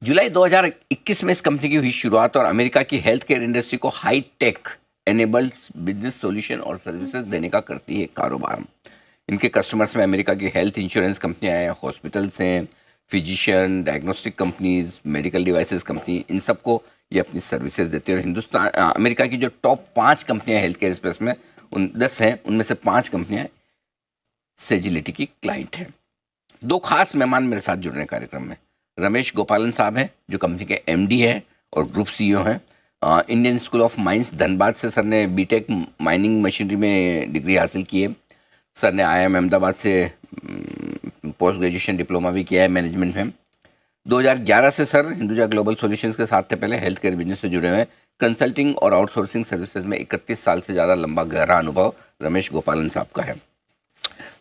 जुलाई 2021 में इस कंपनी की हुई शुरुआत और अमेरिका की हेल्थ केयर इंडस्ट्री को high tech enabled business solution और सर्विसेज देने का करती है कारोबार। इनके कस्टमर्स में अमेरिका की हेल्थ इंश्योरेंस कंपनियां हैं, हॉस्पिटल्स हैं, physician, diagnostic companies, medical devices company, इन सबको ये अपनी सर्विसेज देती है। और अमेरिका की जो टॉप 5 कंपनियां हेल्थ केयर स्पेस में 10 हैं, उनमें से 5 कंपनियां सेजिलिटी की क्लाइंट हैं। 2 खास मेहमान मेरे साथ जुड़ रहे हैं कार्यक्रम में। रमेश गोपालन साहब हैं जो कंपनी के एमडी हैं और ग्रुप सीईओ हैं। Indian school of mines Dhanbad से सर ने बीटेक माइनिंग मशीनरी में डिग्री हासिल की है। सर ने आईआईएम अहमदाबाद से पोस्ट ग्रेजुएशन डिप्लोमा भी किया है मैनेजमेंट में। 2011 से सर हिंदुजा ग्लोबल सॉल्यूशंस के साथ थे पहले, हेल्थ केयर बिजनेस से जुड़े हुए हैं। कंसल्टिंग और आउटसोर्सिंग सर्विसेज में 31 साल से ज़्यादा लंबा गहरा अनुभव रमेश गोपालन साहब का है।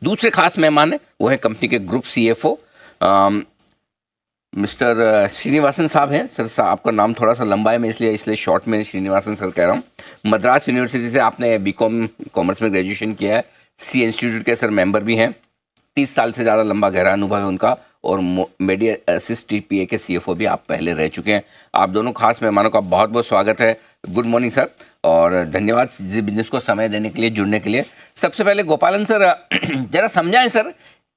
दूसरे खास मेहमान है वो है कंपनी के ग्रुप सीएफओ मिस्टर श्रीनिवासन साहब हैं। सर आपका नाम थोड़ा सा लंबा है, मैं इसलिए शॉर्ट में श्रीनिवासन सर कह रहा हूँ। मद्रास यूनिवर्सिटी से आपने बीकॉम कॉमर्स में ग्रेजुएशन किया है। सी इंस्टीट्यूट के सर मेंबर भी हैं। 30 साल से ज़्यादा लंबा गहरा अनुभव है उनका। और मीडिया असिस्ट टीपीए के सीएफओ भी आप पहले रह चुके हैं। आप दोनों खास मेहमानों का बहुत बहुत स्वागत है। गुड मॉर्निंग सर, और धन्यवाद जी बिजनेस को समय देने के लिए, जुड़ने के लिए। सबसे पहले गोपालन सर जरा समझाएं सर,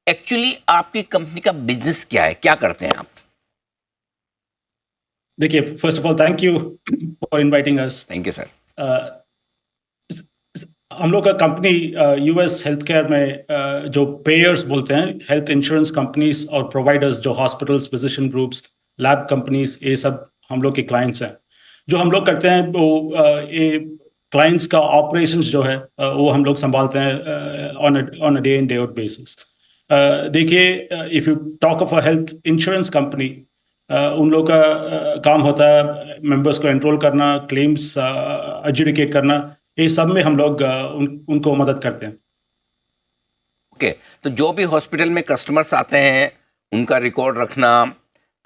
एक्चुअली आपकी कंपनी का बिजनेस क्या है, क्या करते हैं आप? देखिए, first of all thank you for inviting us. Thank you sir. हम लोग का कंपनी यूएस हेल्थ केयर में जो पेयर्स बोलते हैं, हेल्थ इंश्योरेंस कंपनीज और प्रोवाइडर्स, जो hospitals, physician groups, lab companies, ये सब हम लोग के क्लाइंट्स हैं। जो हम लोग करते हैं वो ये क्लाइंट्स का ऑपरेशंस जो है वो हम लोग संभालते हैं on a day in day out basis. देखिए, if you talk of a health insurance company, उन लोग का काम होता है मेंबर्स को एनरोल करना, क्लेम्स एडजुडिकेट करना, ये सब में हम लोग उनको मदद करते हैं। ओके, तो जो भी हॉस्पिटल में कस्टमर्स आते हैं उनका रिकॉर्ड रखना,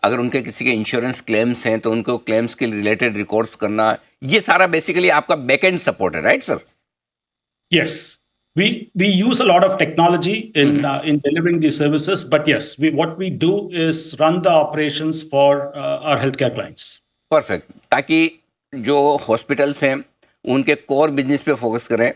अगर उनके किसी के इंश्योरेंस क्लेम्स हैं तो उनको क्लेम्स के रिलेटेड रिकॉर्ड्स करना, ये सारा बेसिकली आपका बैकएंड सपोर्ट है, right sir? Yes, we use a lot of technology in delivering these services, but yes, what we do is run the operations for our healthcare clients. Perfect, ताकि जो hospitals हैं उनके core business पे focus करें,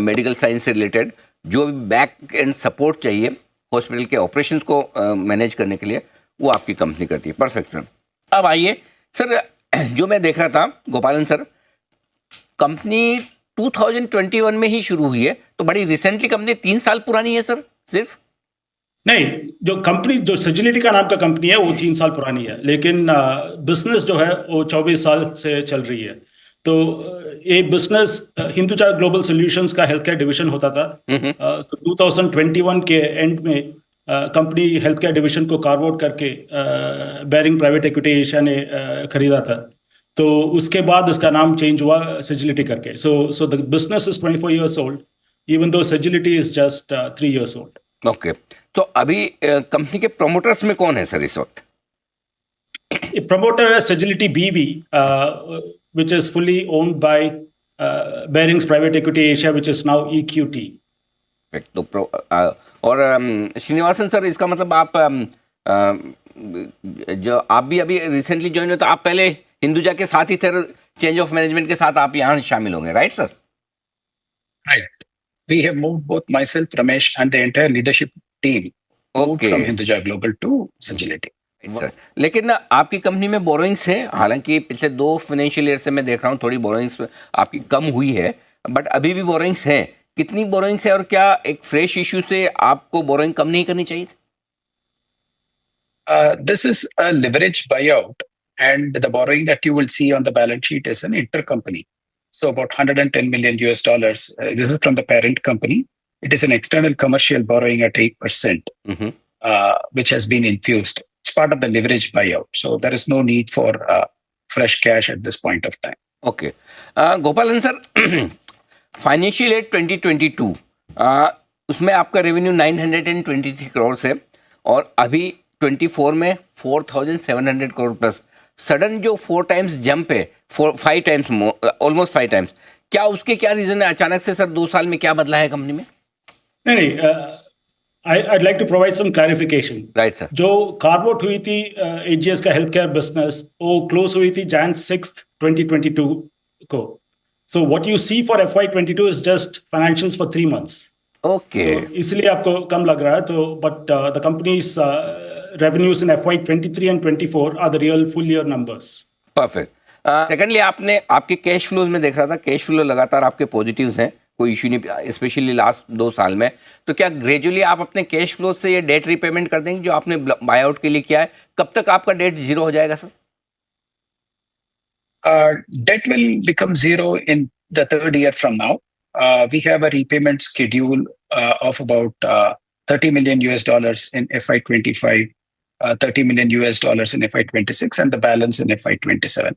medical science से related जो भी back and support चाहिए हॉस्पिटल के ऑपरेशंस को मैनेज करने के लिए, वो आपकी कंपनी करती है। Perfect sir. अब आइए सर, जो मैं देख रहा था गोपालन सर, कंपनी 2021 में ही शुरू हुई है, तो बड़ी रिसेंटली कंपनी 3 साल पुरानी है सर सिर्फ? नहीं, जो कंपनी, जो सेजिलिटी का नाम का कंपनी है वो 3 साल पुरानी है, लेकिन बिजनेस जो है वो 24 साल से चल रही है। तो ये बिजनेस हिंदुजा ग्लोबल सॉल्यूशंस का हेल्थ केयर डिवीजन होता था। तो 2021 के एंड में कंपनी हेल्थ केयर डिवीजन को कार्व आउट करके बेरिंग प्राइवेट इक्विटी एशिया ने खरीदा था। तो उसके बाद इसका नाम चेंज हुआ सेजिलिटी करके। So the business is 24 years old, even though Sagility is just 3 years old. Okay, तो अभी कंपनी के प्रोमोटर्स में कौन है सर इस वक्त? प्रमोटर है सेजिलिटी बीवी, which is fully owned by Barings Private Equity Asia, which is now EQT. तो और श्रीनिवासन सर, इसका मतलब आप जो आप भी अभी रिसेंटली ज्वाइन हो, तो आप पहले हिंदुजा के साथ ही थे, चेंज ऑफ मैनेजमेंट के साथ आप यहाँ शामिल होंगे, right sir? Right. We have moved both myself, Ramesh, and the entire leadership team moved from Hinduja Global to Sagility. Sir, लेकिन ना आपकी कंपनी में बोरोइंग्स है, हालांकि पिछले 2 फाइनेंशियल ईयर से मैं देख रहा हूँ थोड़ी बोरोइंग्स आपकी कम हुई है, बट अभी भी बोरोइंग्स हैं। कितनी बोरोइंग्स है और क्या एक फ्रेश इशू से आपको बोरोइंग कम नहीं करनी चाहिए? This is a leverage buyout, and the borrowing that you will see on the balance sheet is an intercompany. So about $110 million US dollars. This is from the parent company. It is an external commercial borrowing at 8%, which has been infused. It's part of the leverage buyout. So there is no need for fresh cash at this point of time. Okay. गोपालन sir, financial year 2022 उसमें आपका revenue 923 crore है और अभी 24 में 4,700 crore plus. Sudden जो 4 times jump है, 5 times, almost 5 times, क्या उसके क्या रीजन है? अचानक से सर 2 साल में क्या बदला है कंपनी में? नहीं, I'd like to provide some clarification. Right sir. जो कार्वोट हुई थी एजीएस का हेल्थ केयर बिजनेस वो क्लोज हुई थी Jan 6th 2022 को. So what you see for FY22 is just financials for 3 months. Okay. तो इसलिए आपको कम लग रहा है तो but the company's revenues in FY23 and 24 are the real full year numbers. Perfect. Secondly आपने आपके कैश फ्लोज में देख रहा था, कैश फ्लो लगातार आपके पॉजिटिव्स हैं, कोई इशू नहीं, स्पेशली लास्ट 2 साल में. तो क्या ग्रेजुअली आप अपने कैश फ्लो से ये डेट रीपेमेंट कर देंगे जो आपने बाय आउट के लिए किया है? कब तक आपका डेट जीरो हो जाएगा sir? Debt will become zero in the 3rd year from now. We have a repayment schedule of about $30 million in FY25, $30 million in FY26, and the balance in FY27.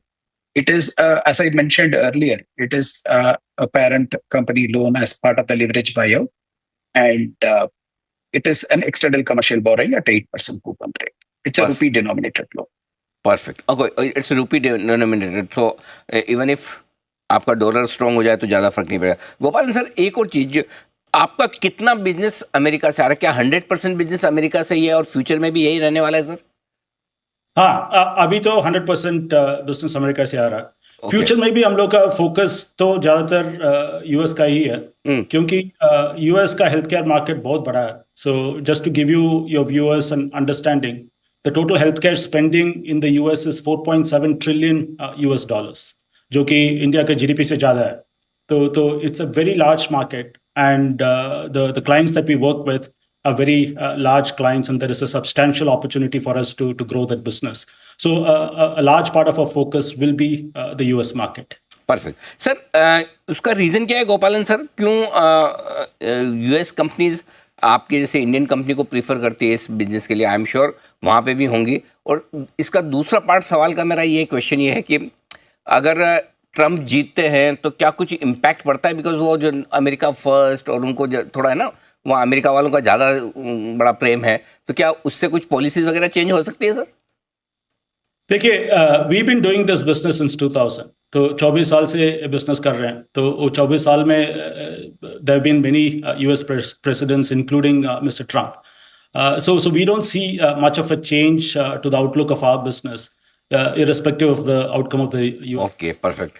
It is, as I mentioned earlier, it is a parent company loan as part of the leverage buyout, and it is an external commercial borrowing at 8% coupon rate. It's a Perfect. rupee denominated loan. Perfect. Okay, it's rupee denominated, so even if आपका dollar strong हो जाए तो ज़्यादा फर्क नहीं पड़ेगा. Gopal sir, एक और चीज़, आपका कितना बिजनेस अमेरिका से आ रहा है? क्या 100% बिजनेस अमेरिका से ही है और फ्यूचर में भी यही रहने वाला है सर? हाँ, अभी तो 100% बिजनेस अमेरिका से आ रहा है. Okay. फ्यूचर में भी हम लोग का फोकस तो ज्यादातर यूएस का ही है, क्योंकि यूएस का हेल्थ केयर मार्केट बहुत बड़ा है. So just to give you your viewers an understanding, the total health care spending in the US is $4.7 trillion US dollars, जो कि इंडिया के जीडीपी से ज्यादा है. तो it's a very large market and the clients that we work with are very large clients, and there is a substantial opportunity for us to grow that business. So a large part of our focus will be the US market. Perfect. Sir, उसका reason क्या है गोपालन sir, क्यों US companies आपके जैसे Indian company को prefer करती है इस बिजनेस के लिए? आई एम श्योर वहाँ पे भी होंगी. और इसका दूसरा पार्ट सवाल का मेरा ये क्वेश्चन ये है कि अगर ट्रम्प जीतते हैं तो क्या कुछ इम्पैक्ट पड़ता है? बिकॉज वो जो अमेरिका फर्स्ट और उनको थोड़ा है ना, वहाँ अमेरिका वालों का ज़्यादा बड़ा प्रेम है, तो क्या उससे कुछ पॉलिसीज वगैरह चेंज हो सकती है सर? देखिए, we been doing this business since 2000, तो 24 साल से बिजनेस कर रहे हैं. तो वो 24 साल में there been many US presidents including mister Trump. So we don't see much of a change to the outlook of our business, irrespective of the outcome of the US. Okay, perfect.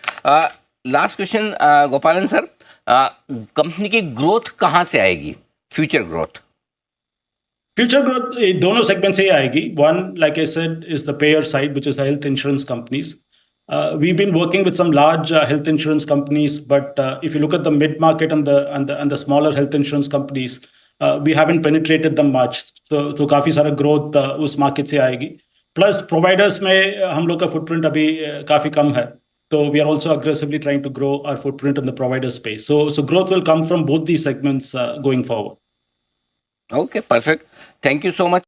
Last question गोपालन sir, company की growth कहाँ से आएगी, future growth? Future growth, दोनों segments से ही आएगी. One, like I said, is the payer side, which is the health insurance companies. We've been working with some large health insurance companies, but if you look at the mid market and the smaller health insurance companies, we haven't penetrated them much. तो काफी सारा growth उस market से आएगी. Plus providers में हम लोग का footprint अभी काफी कम है. So we are also aggressively trying to grow our footprint in the provider space. So growth will come from both these segments going forward. Okay, perfect. Thank you so much.